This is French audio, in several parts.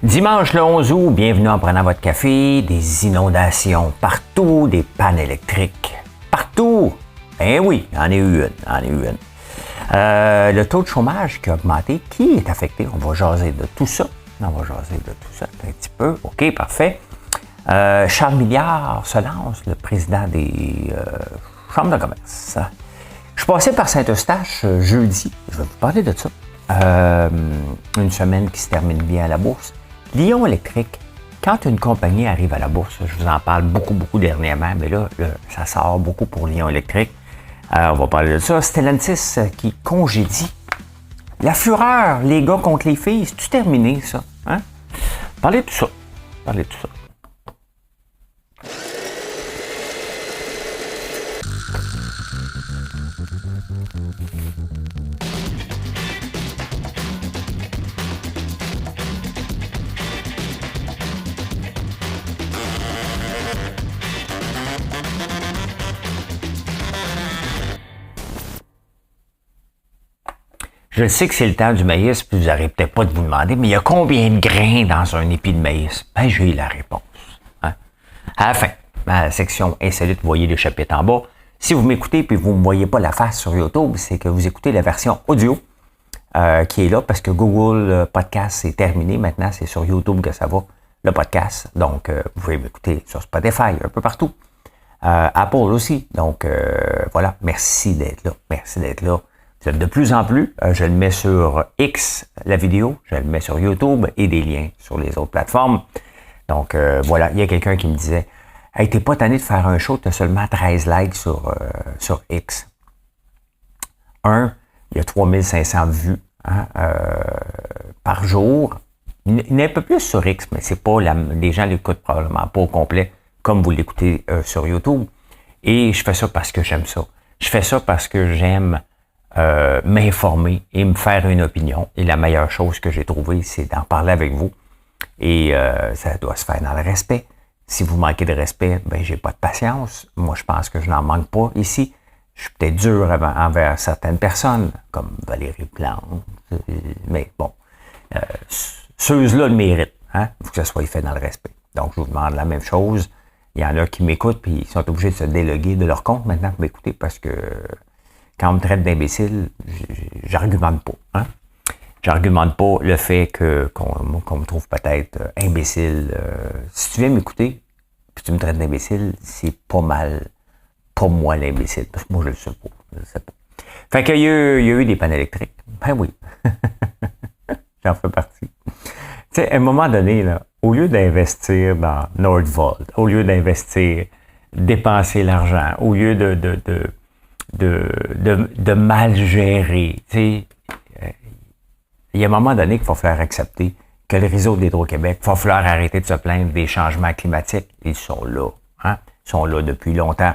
Dimanche le 11 août, bienvenue en prenant votre café, des inondations partout, des pannes électriques partout. Ben oui, il y en a eu une. Le taux de chômage qui a augmenté, qui est affecté? On va jaser de tout ça. Un petit peu. OK, parfait. Charles Milliard se lance, le président des chambres de commerce. Je suis passé par Saint-Eustache jeudi. Je vais vous parler de ça. Une semaine qui se termine bien à la bourse. Lion Électrique, quand une compagnie arrive à la bourse, je vous en parle beaucoup dernièrement, mais là, ça sort beaucoup pour Lion Électrique. On va parler de ça. Stellantis qui congédie. La fureur, les gars contre les filles, c'est-tu terminé, ça? Hein? Parlez de tout ça. Je sais que c'est le temps du maïs, puis vous n'arrêtez peut-être pas de vous demander, mais il y a combien de grains dans un épi de maïs? Ben, j'ai la réponse. Hein? À la fin, dans la section insolite, vous voyez les chapitres en bas. Si vous m'écoutez et vous ne me voyez pas la face sur YouTube, c'est que vous écoutez la version audio qui est là, parce que Google Podcast est terminé. Maintenant, c'est sur YouTube que ça va, le podcast. Donc, vous pouvez m'écouter sur Spotify, un peu partout. Apple aussi. Donc, voilà, merci d'être là. De plus en plus, je le mets sur X, la vidéo, je le mets sur YouTube et des liens sur les autres plateformes. Donc, voilà, il y a quelqu'un qui me disait « Hey, t'es pas tanné de faire un show, t'as seulement 13 likes sur X. » Il y a 3500 vues par jour. Il y en a un peu plus sur X, mais c'est pas les gens l'écoutent probablement pas au complet comme vous l'écoutez sur YouTube. Et je fais ça parce que j'aime ça. Je fais ça parce que j'aime m'informer et me faire une opinion. Et la meilleure chose que j'ai trouvée, c'est d'en parler avec vous. Et ça doit se faire dans le respect. Si vous manquez de respect, ben j'ai pas de patience. Moi, je pense que je n'en manque pas ici. Je suis peut-être dur envers certaines personnes, comme Valérie Plante. Mais bon, ceux-là le méritent. Hein? Il faut que ça soit fait dans le respect. Donc, je vous demande la même chose. Il y en a qui m'écoutent puis ils sont obligés de se déloguer de leur compte maintenant pour m'écouter parce que quand on me traite d'imbécile, j'argumente pas. Hein? J'argumente pas le fait qu'on me trouve peut-être imbécile. Si tu viens m'écouter puis tu me traites d'imbécile, c'est pas mal pas moi l'imbécile. Parce que moi, je le sais pas. Fait qu'il y a eu des pannes électriques. Ben oui. J'en fais partie. Tu sais, à un moment donné, là, au lieu d'investir dans Nordvolt, au lieu dépenser l'argent, au lieu de mal gérer. Tu sais, il y a un moment donné qu'il va falloir accepter que le réseau d'Hydro-Québec, il va falloir arrêter de se plaindre des changements climatiques. Ils sont là. Hein? Ils sont là depuis longtemps.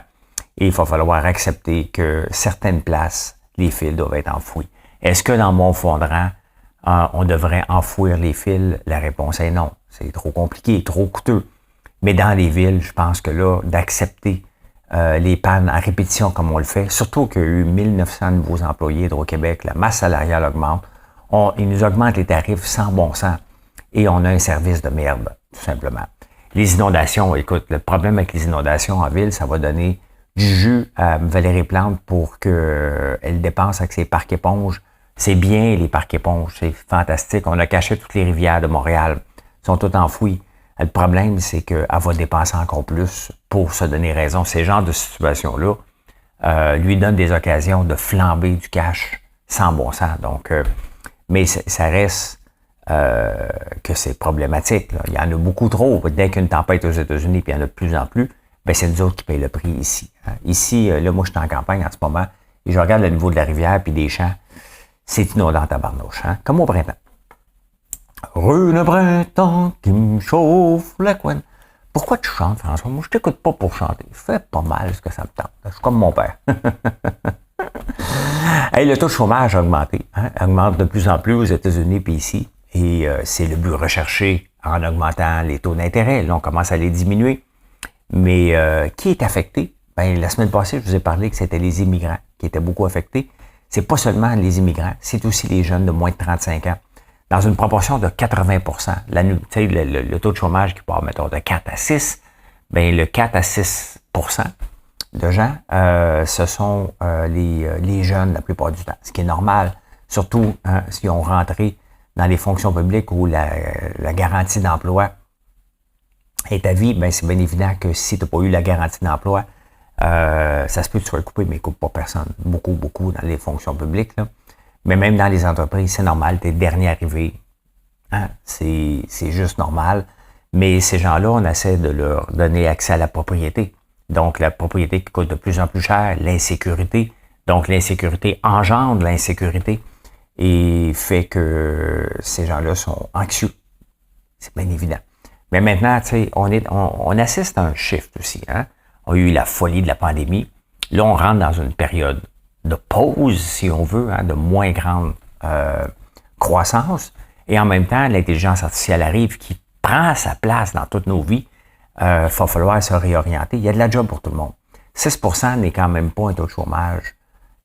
Et il va falloir accepter que certaines places, les fils doivent être enfouis. Est-ce que dans Mont-Fondran, on devrait enfouir les fils? La réponse est non. C'est trop compliqué, trop coûteux. Mais dans les villes, je pense que là, d'accepter les pannes à répétition comme on le fait, surtout qu'il y a eu 1900 nouveaux employés d'Hydro-Québec, la masse salariale augmente, ils nous augmentent les tarifs sans bon sens et on a un service de merde, tout simplement. Les inondations, écoute, le problème avec les inondations en ville, ça va donner du jus à Valérie Plante pour qu'elle dépense avec ses parcs éponges. C'est bien les parcs éponges, c'est fantastique. On a caché toutes les rivières de Montréal, elles sont toutes enfouies. Le problème, c'est qu'elle va dépenser encore plus pour se donner raison. Ces genres de situations-là lui donnent des occasions de flamber du cash sans bon sens. Donc, mais ça reste que c'est problématique. Là. Il y en a beaucoup trop. Dès qu'une tempête aux États-Unis, puis il y en a de plus en plus, ben c'est nous autres qui payent le prix ici. Hein. Ici, là, moi, je suis en campagne en ce moment, et je regarde le niveau de la rivière puis des champs. C'est inondant tabarnouche, hein? Comme au printemps. Rue de printemps qui me chauffe la couenne. Pourquoi tu chantes, François? Moi, je t'écoute pas pour chanter. Fais pas mal ce que ça me tente. Je suis comme mon père. Hey, le taux de chômage a augmenté. Hein? Augmente de plus en plus aux États-Unis puis ici. Et c'est le but recherché en augmentant les taux d'intérêt. Là, on commence à les diminuer. Mais qui est affecté? Ben, la semaine passée, je vous ai parlé que c'était les immigrants qui étaient beaucoup affectés. C'est pas seulement les immigrants, c'est aussi les jeunes de moins de 35 ans. dans une proportion de 80%. Le taux de chômage qui part, mettons, de 4 à 6, bien, le 4 à 6% de gens, ce sont les jeunes la plupart du temps, ce qui est normal, surtout si on rentré dans les fonctions publiques où la garantie d'emploi est à vie, bien, c'est bien évident que si tu n'as pas eu la garantie d'emploi, ça se peut que tu sois coupé, mais il ne coupe pas personne. Beaucoup dans les fonctions publiques. Là. Mais même dans les entreprises, c'est normal, tu es dernier arrivé. Hein? C'est juste normal. Mais ces gens-là, on essaie de leur donner accès à la propriété. Donc, la propriété qui coûte de plus en plus cher, l'insécurité. Donc, l'insécurité engendre l'insécurité et fait que ces gens-là sont anxieux. C'est bien évident. Mais maintenant, tu sais, on assiste à un shift aussi. Hein? On a eu la folie de la pandémie. Là, on rentre dans une période de pause, si on veut, hein, de moins grande croissance. Et en même temps, l'intelligence artificielle arrive qui prend sa place dans toutes nos vies. Va falloir se réorienter. Il y a de la job pour tout le monde. 6% n'est quand même pas un taux de chômage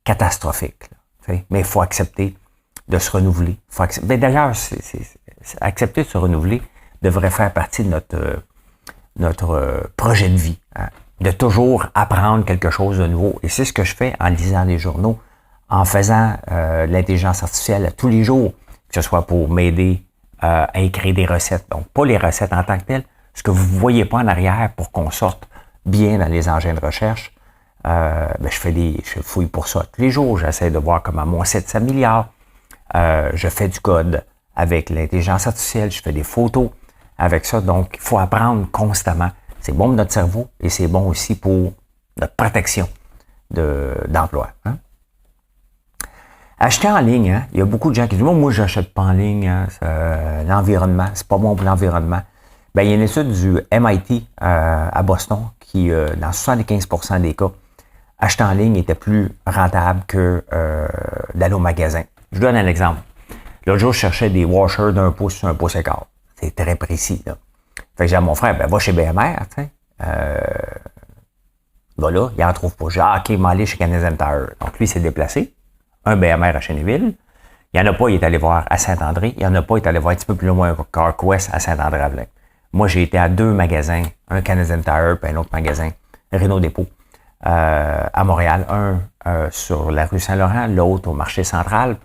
catastrophique. Là, mais il faut accepter de se renouveler. D'ailleurs, accepter de se renouveler devrait faire partie de notre projet de vie. Hein, de toujours apprendre quelque chose de nouveau. Et c'est ce que je fais en lisant les journaux, en faisant de l'intelligence artificielle tous les jours, que ce soit pour m'aider à écrire des recettes. Donc, pas les recettes en tant que telles, ce que vous ne voyez pas en arrière pour qu'on sorte bien dans les engins de recherche. Je fouille pour ça tous les jours. J'essaie de voir comment mon site s'améliore. Je fais du code avec l'intelligence artificielle. Je fais des photos avec ça. Donc, il faut apprendre constamment. C'est bon pour notre cerveau et c'est bon aussi pour notre protection d'emploi. Hein? Acheter en ligne, hein? Il y a beaucoup de gens qui disent « Moi, j'achète pas en ligne, hein? L'environnement, c'est pas bon pour l'environnement. » Ben, il y a une étude du MIT à Boston qui, dans 75% des cas, acheter en ligne était plus rentable que d'aller au magasin. Je vous donne un exemple. L'autre jour, je cherchais des washers d'1 pouce sur 1 pouce et quart. C'est très précis, là. Fait que j'ai dit à mon frère, va chez BMR, tu sais. Va là, il en trouve pas. J'ai dit, OK, m'en aller chez Canadian Tire. Donc, lui, il s'est déplacé. Un BMR à Chénéville. Il n'y en a pas, il est allé voir à Saint-André. Il n'y en a pas, il est allé voir un petit peu plus loin à CarQuest à Saint-André-Avelin. Moi, j'ai été à 2 magasins, un Canadian Tire puis un autre magasin, Renault Dépôt, à Montréal. Un sur la rue Saint-Laurent, l'autre au marché central.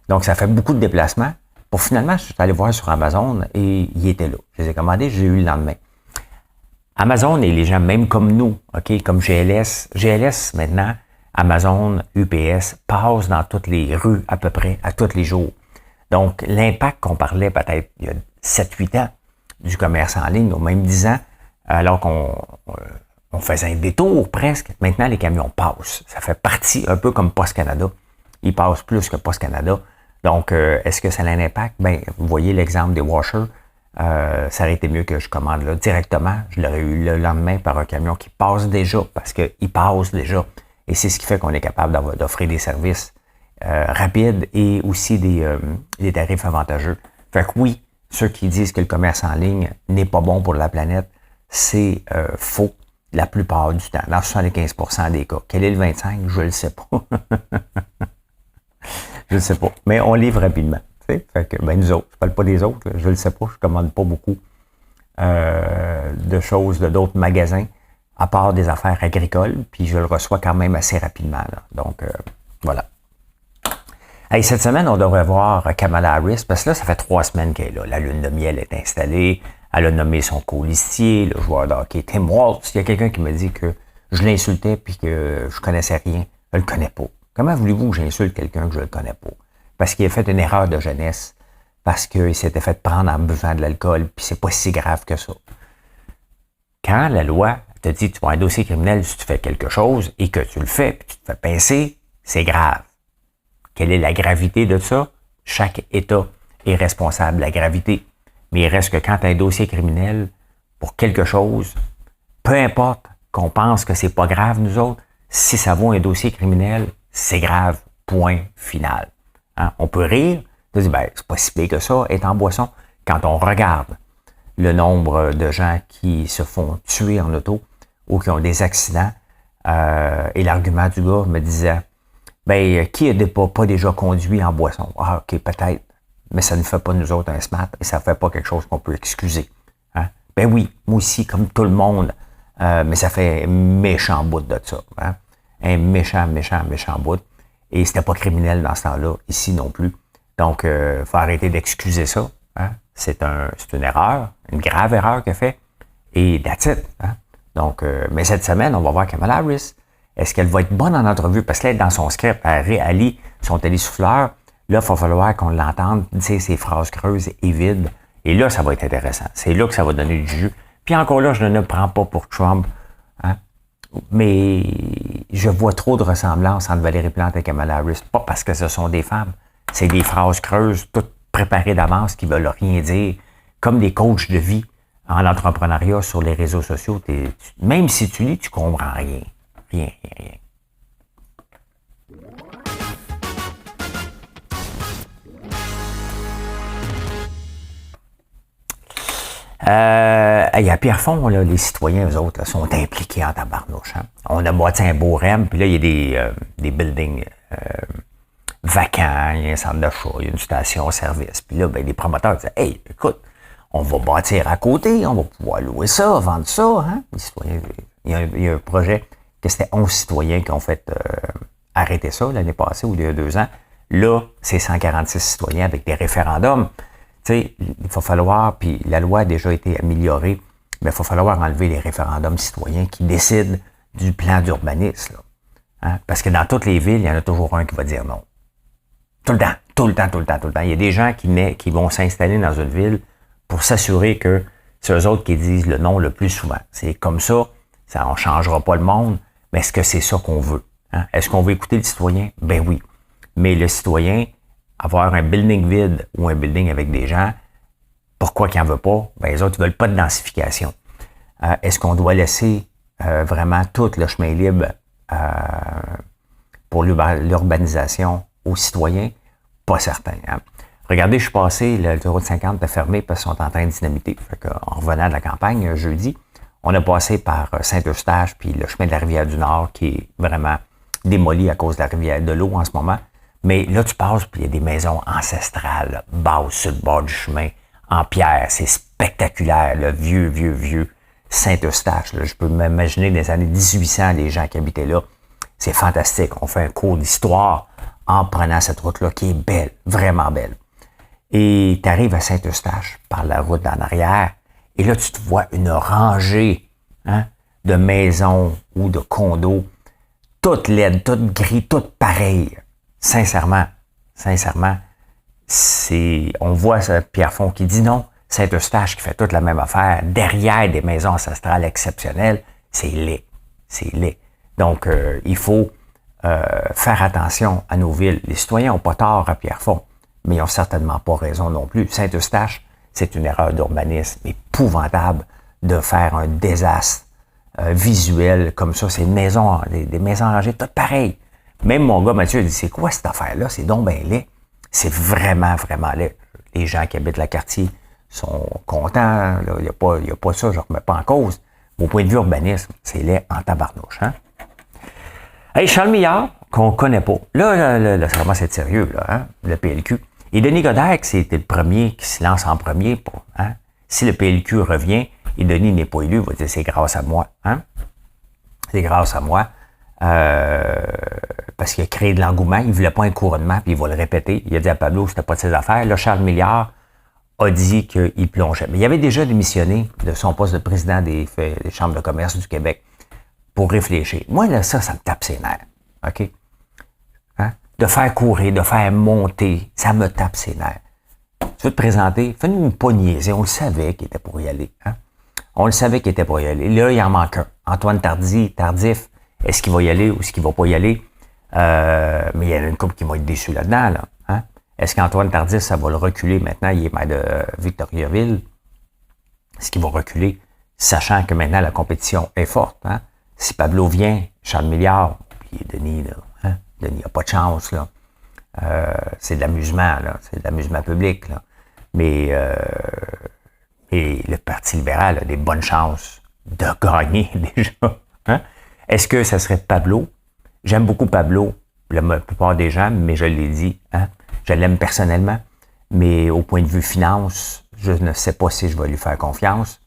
Donc, ça fait beaucoup de déplacements. Pour finalement, je suis allé voir sur Amazon et il était là. Je les ai commandés, j'ai eu le lendemain. Amazon et les gens, même comme nous, OK, comme GLS maintenant, Amazon, UPS, passent dans toutes les rues à peu près, à tous les jours. Donc, l'impact qu'on parlait peut-être il y a 7-8 ans du commerce en ligne, ou même 10 ans, alors qu'on faisait un détour presque, maintenant les camions passent. Ça fait partie, un peu comme Post Canada. Ils passent plus que Post Canada. Donc, est-ce que ça a un impact? Bien, vous voyez l'exemple des washers. Ça aurait été mieux que je commande là directement. Je l'aurais eu le lendemain par un camion qui passe déjà, parce qu'il passe déjà. Et c'est ce qui fait qu'on est capable d'offrir des services rapides et aussi des tarifs avantageux. Fait que oui, ceux qui disent que le commerce en ligne n'est pas bon pour la planète, c'est faux la plupart du temps, dans 75% des cas. Quel est le 25%? Je ne le sais pas. Je ne sais pas. Mais on livre rapidement. Fait que, nous autres, je ne parle pas des autres, là, je ne le sais pas, je ne commande pas beaucoup de choses de d'autres magasins, à part des affaires agricoles, puis je le reçois quand même assez rapidement. Là. Donc, voilà. Hey, cette semaine, on devrait voir Kamala Harris, parce que là, ça fait 3 semaines qu'elle est là. La lune de miel est installée, elle a nommé son colistier, le joueur de hockey Tim Walz. Il y a quelqu'un qui me dit que je l'insultais puis que je connaissais rien. Je le connais pas. Comment voulez-vous que j'insulte quelqu'un que je ne connais pas? Parce qu'il a fait une erreur de jeunesse, parce qu'il s'était fait prendre en buvant de l'alcool, puis c'est pas si grave que ça. Quand la loi te dit que tu vas un dossier criminel si tu fais quelque chose et que tu le fais, puis tu te fais pincer, c'est grave. Quelle est la gravité de ça? Chaque État est responsable de la gravité. Mais il reste que quand tu as un dossier criminel pour quelque chose, peu importe qu'on pense que c'est pas grave, nous autres, si ça vaut un dossier criminel, c'est grave, point final. Hein? On peut rire, on se dit, c'est pas si pire que ça, être en boisson. Quand on regarde le nombre de gens qui se font tuer en auto ou qui ont des accidents, et l'argument du gars me disait, qui n'a pas déjà conduit en boisson? Ah, OK, peut-être. mais ça ne fait pas nous autres un smart et ça ne fait pas quelque chose qu'on peut excuser. Hein? Ben oui, moi aussi, comme tout le monde, mais ça fait un méchant bout de ça. Hein? Un méchant bout. Et c'était pas criminel dans ce temps-là, ici non plus. Donc, faut arrêter d'excuser ça. Hein? C'est une erreur, une grave erreur qu'elle fait. Et that's it. Hein? Donc, mais cette semaine, on va voir Kamala Harris. Est-ce qu'elle va être bonne en entrevue? Parce qu'elle est dans son script, elle lit son télésouffleur. Là, il va falloir qu'on l'entende dire ses phrases creuses et vides. Et là, ça va être intéressant. C'est là que ça va donner du jus. Puis encore là, je ne le prends pas pour Trump. Hein? Mais je vois trop de ressemblances entre Valérie Plante et Kamala Harris. Pas parce que ce sont des femmes. C'est des phrases creuses, toutes préparées d'avance, qui veulent rien dire. Comme des coachs de vie en entrepreneuriat sur les réseaux sociaux. Même si tu lis, tu comprends rien. Rien. À Pierrefonds, là, les citoyens, eux autres, là, sont impliqués en tabarnouche. Hein? On a bâti un beau REM, puis là, il y a des buildings vacants, il y a un centre d'achat, il y a une station-service. Puis là, ben, les promoteurs disent « Hey, écoute, on va bâtir à côté, on va pouvoir louer ça, vendre ça. Hein? » Les citoyens, il y a un projet que c'était 11 citoyens qui ont fait arrêter ça l'année passée ou il y a 2 ans. Là, c'est 146 citoyens avec des référendums. Tu sais, il va falloir, puis la loi a déjà été améliorée, mais il va falloir enlever les référendums citoyens qui décident du plan d'urbanisme. Là. Hein? Parce que dans toutes les villes, il y en a toujours un qui va dire non. Tout le temps. Il y a des gens qui vont s'installer dans une ville pour s'assurer que c'est eux autres qui disent le non le plus souvent. C'est comme ça, on ne changera pas le monde, mais est-ce que c'est ça qu'on veut? Hein? Est-ce qu'on veut écouter le citoyen? Ben oui. Mais le citoyen, avoir un building vide ou un building avec des gens, pourquoi qu'il n'en veut pas? Ben les autres, ils ne veulent pas de densification. Est-ce qu'on doit laisser vraiment tout le chemin libre pour l'urbanisation aux citoyens? Pas certain. Hein? Regardez, je suis passé, l'autoroute 50 était fermée parce qu'ils sont en train de dynamiter. Fait qu'en revenant de la campagne, jeudi, on a passé par Saint-Eustache puis le chemin de la Rivière-du-Nord qui est vraiment démoli à cause de la rivière de l'eau en ce moment. Mais là, tu passes, puis il y a des maisons ancestrales, basses sur le bord du chemin, en pierre. C'est spectaculaire, le vieux Saint-Eustache. Là. Je peux m'imaginer des années 1800, les gens qui habitaient là. C'est fantastique. On fait un cours d'histoire en prenant cette route-là qui est belle, vraiment belle. Et tu arrives à Saint-Eustache par la route en arrière, et là, tu te vois une rangée de maisons ou de condos, toutes laides, toutes gris, toutes pareilles. Sincèrement, on voit Pierrefonds qui dit non, Saint-Eustache qui fait toute la même affaire, derrière des maisons ancestrales exceptionnelles, c'est laid. Donc, il faut faire attention à nos villes. Les citoyens n'ont pas tort à Pierrefonds, mais ils n'ont certainement pas raison non plus. Saint-Eustache, c'est une erreur d'urbanisme épouvantable de faire un désastre visuel comme ça. C'est des maisons rangées toutes pareilles. Même mon gars Mathieu dit, c'est quoi cette affaire-là? C'est donc ben laid. C'est vraiment laid. Les gens qui habitent le quartier sont contents. Il n'y a pas ça, je ne remets pas en cause. Au point de vue urbanisme, c'est laid en tabarnouche. Hein? Hey, Charles Millard, qu'on ne connaît pas. Là, ça commence à être sérieux, là, hein? Le PLQ. Et Denis Coderre, c'était le premier qui se lance en premier. Hein? Si le PLQ revient et Denis n'est pas élu, il va dire c'est grâce à moi. Hein? C'est grâce à moi. Parce qu'il a créé de l'engouement. Il ne voulait pas un couronnement, puis il va le répéter. Il a dit à Pablo que c'était pas de ses affaires. Là, Charles Millard a dit qu'il plongeait. Mais il avait déjà démissionné de son poste de président des chambres de commerce du Québec pour réfléchir. Moi, là, ça me tape ses nerfs. OK? Hein? De faire courir, de faire monter, ça me tape ses nerfs. Tu veux te présenter? Fais-nous pas niaiser. On le savait qu'il était pour y aller. Hein? On le savait qu'il était pour y aller. Là, il en manque un. Antoine Tardif, est-ce qu'il va y aller ou est-ce qu'il va pas y aller? Mais il y a une couple qui va être déçue là-dedans. Là, hein? Est-ce qu'Antoine Tardif, ça va le reculer maintenant? Il est maire de Victoriaville. Est-ce qu'il va reculer? Sachant que maintenant, la compétition est forte. Hein? Si Pablo vient, Charles Millard, puis Denis, là, hein? Denis n'a pas de chance. Là. C'est de l'amusement, là. C'est de l'amusement public. Là. Mais le Parti libéral a des bonnes chances de gagner déjà. Hein? Est-ce que ça serait Pablo? J'aime beaucoup Pablo, la plupart des gens, mais je l'ai dit, hein? Je l'aime personnellement. Mais au point de vue finance, je ne sais pas si je vais lui faire confiance.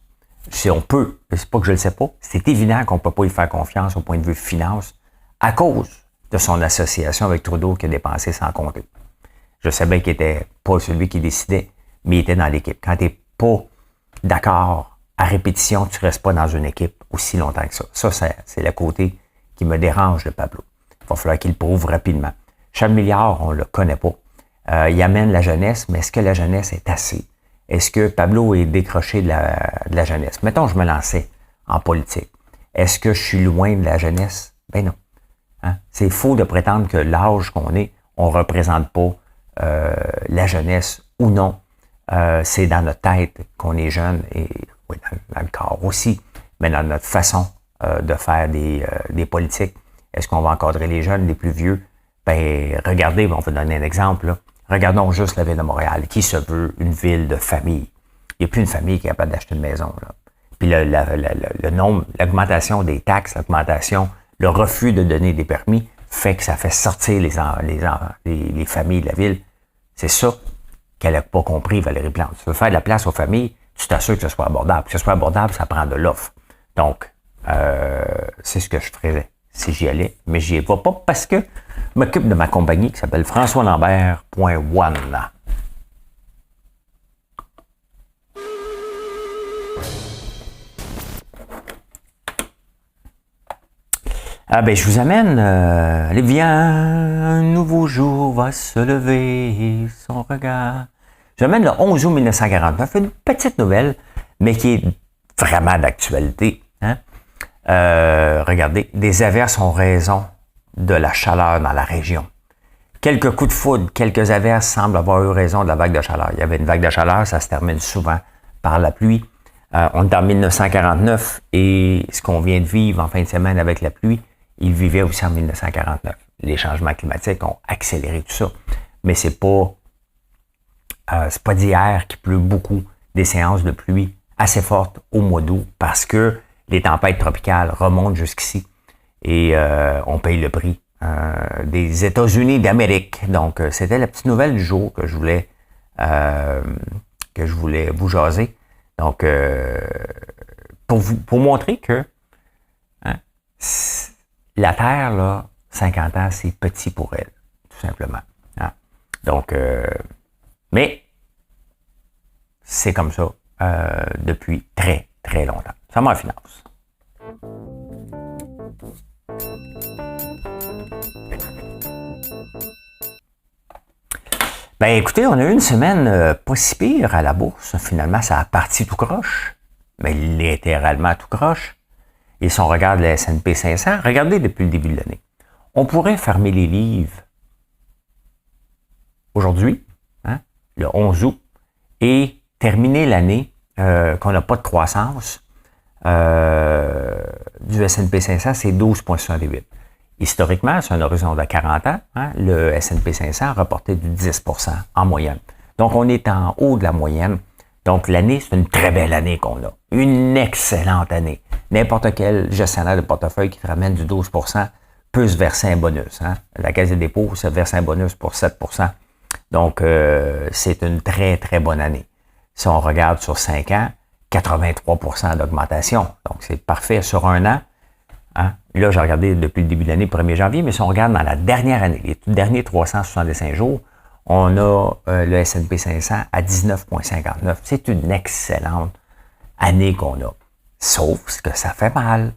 Si on peut, c'est pas que je le sais pas, c'est évident qu'on peut pas lui faire confiance au point de vue finance à cause de son association avec Trudeau qui a dépensé sans compter. Je sais bien qu'il était pas celui qui décidait, mais il était dans l'équipe. Quand tu n'es pas d'accord à répétition, tu restes pas dans une équipe aussi longtemps que ça. Ça, c'est le côté qui me dérange de Pablo. Il va falloir qu'il le prouve rapidement. Charles Milliard, on le connaît pas. Il amène la jeunesse, mais est-ce que la jeunesse est assez? Est-ce que Pablo est décroché de la jeunesse? Mettons, je me lançais en politique. Est-ce que je suis loin de la jeunesse? Ben non. Hein? C'est faux de prétendre que l'âge qu'on est, on représente pas la jeunesse ou non. C'est dans notre tête qu'on est jeune et oui, dans le corps aussi, mais dans notre façon de faire des politiques. Est-ce qu'on va encadrer les jeunes, les plus vieux? Ben, regardez, on va donner un exemple. Là. Regardons juste la ville de Montréal, qui se veut une ville de famille. Il n'y a plus une famille qui est capable d'acheter une maison. Là. Puis le nombre, l'augmentation des taxes, l'augmentation, le refus de donner des permis fait que ça fait sortir les familles de la ville. C'est ça qu'elle n'a pas compris, Valérie Plante. Tu veux faire de la place aux familles, tu t'assures que ce soit abordable. Que ce soit abordable, ça prend de l'offre. Donc, c'est ce que je ferais si j'y allais, mais j'y vais pas parce que je m'occupe de ma compagnie qui s'appelle françoislambert.one. Ah ben, je vous amène, allez, viens, un nouveau jour va se lever, son regard. J'amène le 11 août 1949, une petite nouvelle, mais qui est vraiment d'actualité. Hein? Regardez, des averses ont raison de la chaleur dans la région. Quelques coups de foudre, quelques averses semblent avoir eu raison de la vague de chaleur. Il y avait une vague de chaleur, ça se termine souvent par la pluie. On est en 1949 et ce qu'on vient de vivre en fin de semaine avec la pluie, il vivait aussi en 1949. Les changements climatiques ont accéléré tout ça. Mais c'est pas d'hier qu'il pleut beaucoup, des séances de pluie assez fortes au mois d'août parce que les tempêtes tropicales remontent jusqu'ici et on paye le prix des États-Unis d'Amérique. Donc, c'était la petite nouvelle du jour que je voulais vous jaser. Donc, pour montrer que hein, la Terre, là, 50 ans, c'est petit pour elle, tout simplement. Hein. Donc, mais c'est comme ça depuis très, très longtemps. Ça m'en finance. Ben écoutez, on a eu une semaine pas si pire à la bourse. Finalement, ça a parti tout croche, mais littéralement tout croche. Et si on regarde le S&P 500, regardez depuis le début de l'année. On pourrait fermer les livres aujourd'hui, hein, le 11 août, et terminer l'année qu'on n'a pas de croissance du S&P 500, c'est 12,68. Historiquement, c'est un horizon de 40 ans. Hein, le S&P 500 a rapporté du 10% en moyenne. Donc, on est en haut de la moyenne. Donc, l'année, c'est une très belle année qu'on a. Une excellente année. N'importe quel gestionnaire de portefeuille qui te ramène du 12% peut se verser un bonus. Hein. La Caisse des dépôts se verse un bonus pour 7%. Donc, c'est une très, très bonne année. Si on regarde sur 5 ans, 83% d'augmentation. Donc, c'est parfait sur un an. Hein? Là, j'ai regardé depuis le début de l'année, 1er janvier, mais si on regarde dans la dernière année, les derniers 365 jours, on a le S&P 500 à 19,59. C'est une excellente année qu'on a. Sauf que ça fait mal.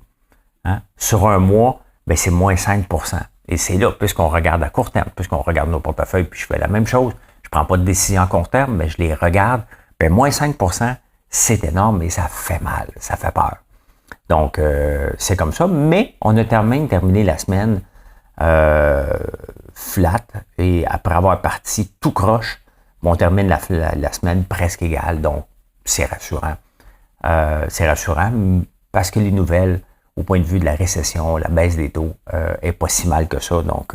Hein? Sur un mois, ben, c'est moins 5%. Et c'est là, puisqu'on regarde à court terme, puisqu'on regarde nos portefeuilles, puis je fais la même chose. Je prends pas de décision à court terme, mais je les regarde. Ben, moins 5%, c'est énorme et ça fait mal, ça fait peur. Donc, c'est comme ça. Mais on a terminé la semaine flat. Et après avoir parti tout croche, on termine la semaine presque égale. Donc, c'est rassurant. C'est rassurant parce que les nouvelles, au point de vue de la récession, la baisse des taux, est pas si mal que ça. Donc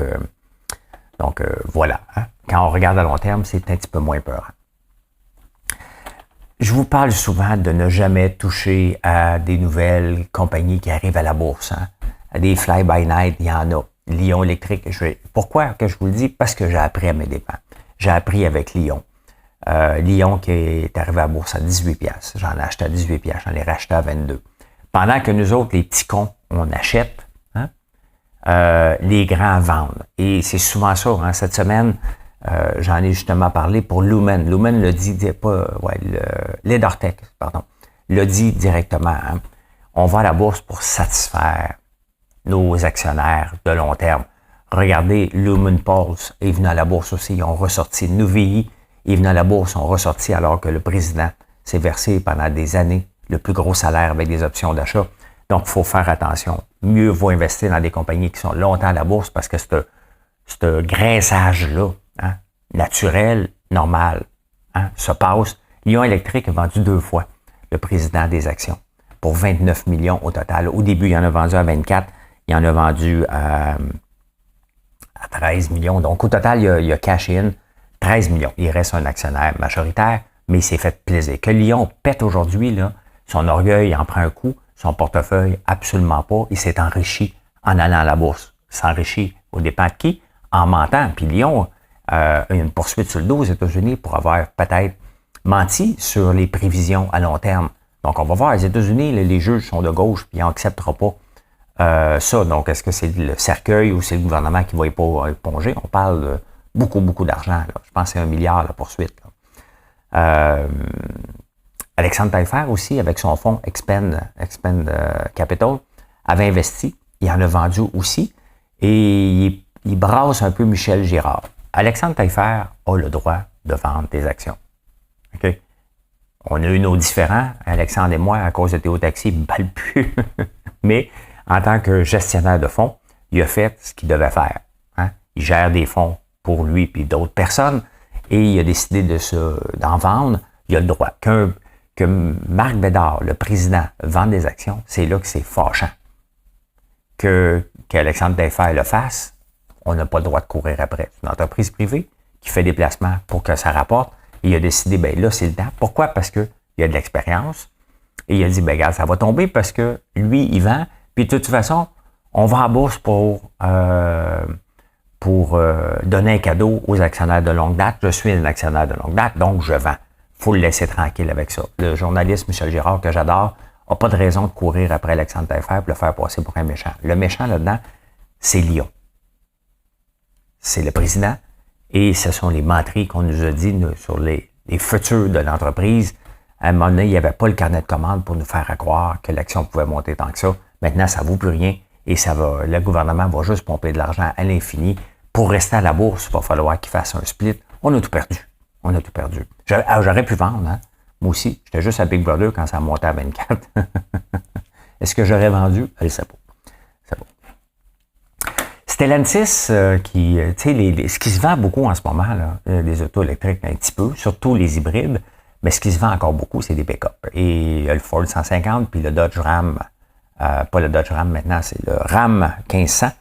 voilà. Hein. Quand on regarde à long terme, c'est un petit peu moins peurant. Je vous parle souvent de ne jamais toucher à des nouvelles compagnies qui arrivent à la bourse. Hein. À des fly-by-night, il y en a. Lion électrique, pourquoi que je vous le dis? Parce que j'ai appris à mes dépens. J'ai appris avec Lion. Lyon qui est arrivé à la bourse à 18 piastres. J'en ai acheté à 18 piastres, j'en ai racheté à 22. Pendant que nous autres, les petits cons, on achète, hein, les grands vendent. Et c'est souvent ça. Hein. Cette semaine, j'en ai justement parlé pour Lumen. Lumen le dit, Ledortech, pardon, le dit directement. Hein. On va à la bourse pour satisfaire nos actionnaires de long terme. Regardez, Lumen Pulse est venu à la bourse aussi. Ils ont ressorti. Nuvei est venu à la bourse, ils ont ressorti alors que le président s'est versé pendant des années le plus gros salaire avec des options d'achat. Donc, il faut faire attention. Mieux vaut investir dans des compagnies qui sont longtemps à la bourse parce que ce graissage-là, hein, naturel, normal, hein, se passe. Lion Électrique a vendu 2 fois le président des actions pour 29 millions au total. Au début, il en a vendu à 24. Il en a vendu à 13 millions. Donc, au total, il a cash in 13 millions. Il reste un actionnaire majoritaire, mais il s'est fait plaisir. Que Lyon pète aujourd'hui, là, son orgueil en prend un coup, son portefeuille, absolument pas. Il s'est enrichi en allant à la bourse. Il s'enrichit aux dépens de qui? En mentant. Puis Lyon a une poursuite sur le dos aux États-Unis pour avoir peut-être menti sur les prévisions à long terme. Donc, on va voir, les États-Unis, les juges sont de gauche, puis ils n'accepteront pas ça. Donc, est-ce que c'est le cercueil ou c'est le gouvernement qui va éponger? On parle de beaucoup d'argent. Là. Je pense que c'est 1 milliard la poursuite. Alexandre Taillefer aussi, avec son fonds Expand Capital, avait investi. Il en a vendu aussi. Et il brasse un peu Michel Girard. Alexandre Taillefer a le droit de vendre des actions. OK? On a eu nos différends, Alexandre et moi, à cause de Théo Taxi, il ne balle plus. Mais en tant que gestionnaire de fonds, il a fait ce qu'il devait faire. Hein? Il gère des fonds pour lui et d'autres personnes et il a décidé d'en vendre. Il a le droit. Que Marc Bédard, le président, vende des actions, c'est là que c'est fâchant. Qu'Alexandre Taillefer le fasse, on n'a pas le droit de courir après. C'est une entreprise privée qui fait des placements pour que ça rapporte. Et il a décidé, ben là, c'est le temps. Pourquoi? Parce qu'il a de l'expérience. Et il a dit, ben regarde, ça va tomber parce que lui, il vend. Puis de toute façon, on va en bourse pour donner un cadeau aux actionnaires de longue date. Je suis un actionnaire de longue date, donc je vends. Il faut le laisser tranquille avec ça. Le journaliste Michel Girard, que j'adore, n'a pas de raison de courir après Alexandre Taillefer pour le faire passer pour un méchant. Le méchant là-dedans, c'est Lyon. C'est le président. Et ce sont les menteries qu'on nous a dit sur les futurs de l'entreprise. À un moment donné, il n'y avait pas le carnet de commande pour nous faire croire que l'action pouvait monter tant que ça. Maintenant, ça ne vaut plus rien et le gouvernement va juste pomper de l'argent à l'infini. Pour rester à la bourse, il va falloir qu'il fasse un split. On a tout perdu. On a tout perdu. J'aurais pu vendre, hein? Moi aussi. J'étais juste à Big Brother quand ça montait à 24. Est-ce que j'aurais vendu? Je ne sais pas. C'est bon. Stellantis, ce qui se vend beaucoup en ce moment, là, les autos électriques un petit peu, surtout les hybrides, mais ce qui se vend encore beaucoup, c'est des pick-up. Et il y a le Ford 150, puis le Dodge Ram, pas le Dodge Ram maintenant, c'est le Ram 1500.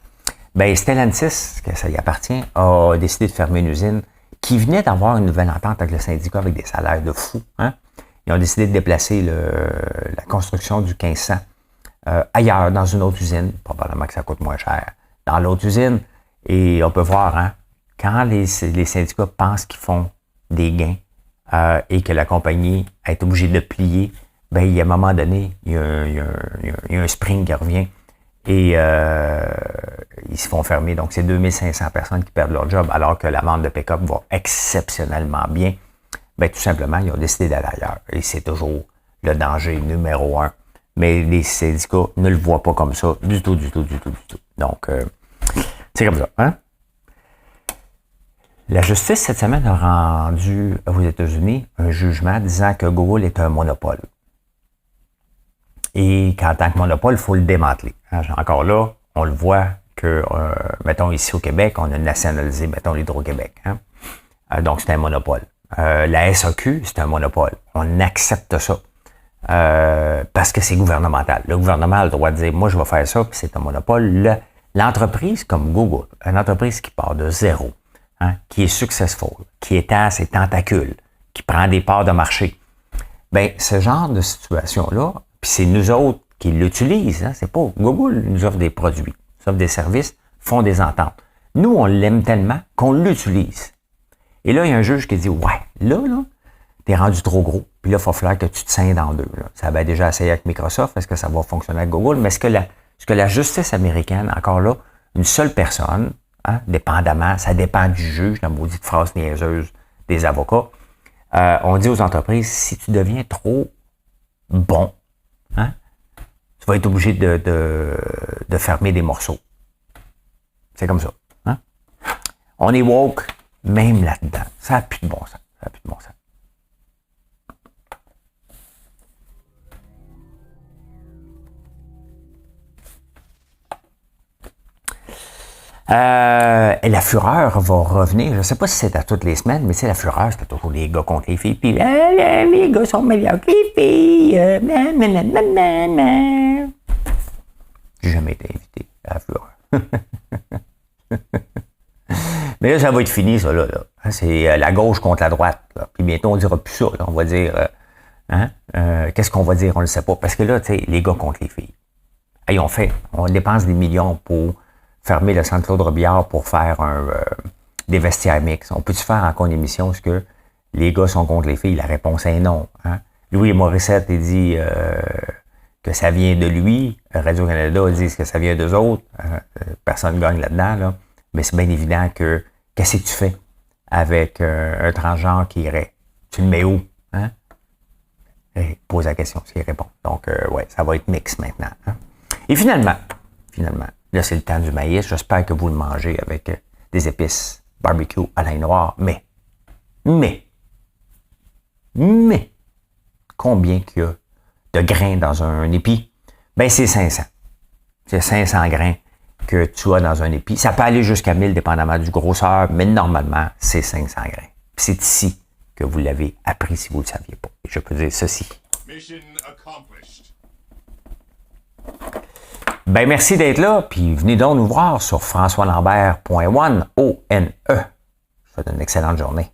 Ben Stellantis, que ça y appartient, a décidé de fermer une usine qui venait d'avoir une nouvelle entente avec le syndicat avec des salaires de fou. Hein? Ils ont décidé de déplacer la construction du 1500 ailleurs, dans une autre usine. Probablement que ça coûte moins cher. Dans l'autre usine, et on peut voir, hein, quand les syndicats pensent qu'ils font des gains et que la compagnie est obligée de plier, ben, il y a un moment donné, il y a un spring qui revient et ils se font fermer. Donc, c'est 2500 personnes qui perdent leur job alors que la vente de pick-up va exceptionnellement bien. Ben, tout simplement, ils ont décidé d'aller ailleurs. Et c'est toujours le danger numéro 1. Mais les syndicats ne le voient pas comme ça du tout. Donc, c'est comme ça. Hein? La justice, cette semaine, a rendu aux États-Unis un jugement disant que Google est un monopole. Et qu'en tant que monopole, il faut le démanteler. Hein? Encore là, on le voit que, mettons, ici au Québec, on a nationalisé, mettons, l'Hydro-Québec. Hein? Donc, c'est un monopole. La SAQ, c'est un monopole. On accepte ça. Parce que c'est gouvernemental. Le gouvernement a le droit de dire, moi, je vais faire ça, puis c'est un monopole. L'entreprise comme Google, une entreprise qui part de zéro, hein, qui est successful, qui étend ses tentacules, qui prend des parts de marché, ben ce genre de situation-là, puis c'est nous autres qui l'utilisent, hein, c'est pas Google nous offre des produits, nous offre des services, font des ententes. Nous, on l'aime tellement qu'on l'utilise. Et là, il y a un juge qui dit, ouais, là, t'es rendu trop gros. Puis là, il va falloir que tu te scindes en deux. Là. Ça avait déjà essayé avec Microsoft. Est-ce que ça va fonctionner avec Google? Mais est-ce que la justice américaine, encore là, une seule personne, hein, dépendamment, ça dépend du juge, la maudite phrase niaiseuse des avocats, on dit aux entreprises, si tu deviens trop bon, hein, tu vas être obligé de fermer des morceaux. C'est comme ça. Hein? On est woke, même là-dedans. Ça n'a plus de bon sens. Ça n'a plus de bon sens. Et la fureur va revenir. Je ne sais pas si c'est à toutes les semaines, mais c'est la fureur, c'était toujours les gars contre les filles. Puis les gars sont meilleurs que les filles. J'ai jamais été invité à la fureur. Mais là, ça va être fini, ça, là. C'est la gauche contre la droite. Là. Puis bientôt, on ne dira plus ça. Là. On va dire... qu'est-ce qu'on va dire? On ne le sait pas. Parce que là, tu sais, les gars contre les filles. Hey, on dépense des millions pour fermer le centre Claude Robillard pour faire des vestiaires mix. On peut-tu faire encore une émission? Est-ce que les gars sont contre les filles? La réponse est non. Hein? Louis Morissette, il dit que ça vient de lui. Radio-Canada dit que ça vient d'eux autres. Personne ne gagne là-dedans. Là. Mais c'est bien évident que qu'est-ce que tu fais avec un transgenre qui irait? Tu le mets où? Hein? Et pose la question, s'il répond. Donc, ouais, ça va être mix maintenant. Hein? Et finalement, là, c'est le temps du maïs. J'espère que vous le mangez avec des épices barbecue à l'ail noir. Mais, combien qu'il y a de grains dans un épi? Ben, c'est 500. C'est 500 grains que tu as dans un épi. Ça peut aller jusqu'à 1000, dépendamment du grosseur, mais normalement, c'est 500 grains. Puis c'est ici que vous l'avez appris si vous ne le saviez pas. Et je peux dire ceci. Mission accomplished. Ben, merci d'être là, puis venez donc nous voir sur françoislambert.one, O-N-E. Je vous souhaite une excellente journée.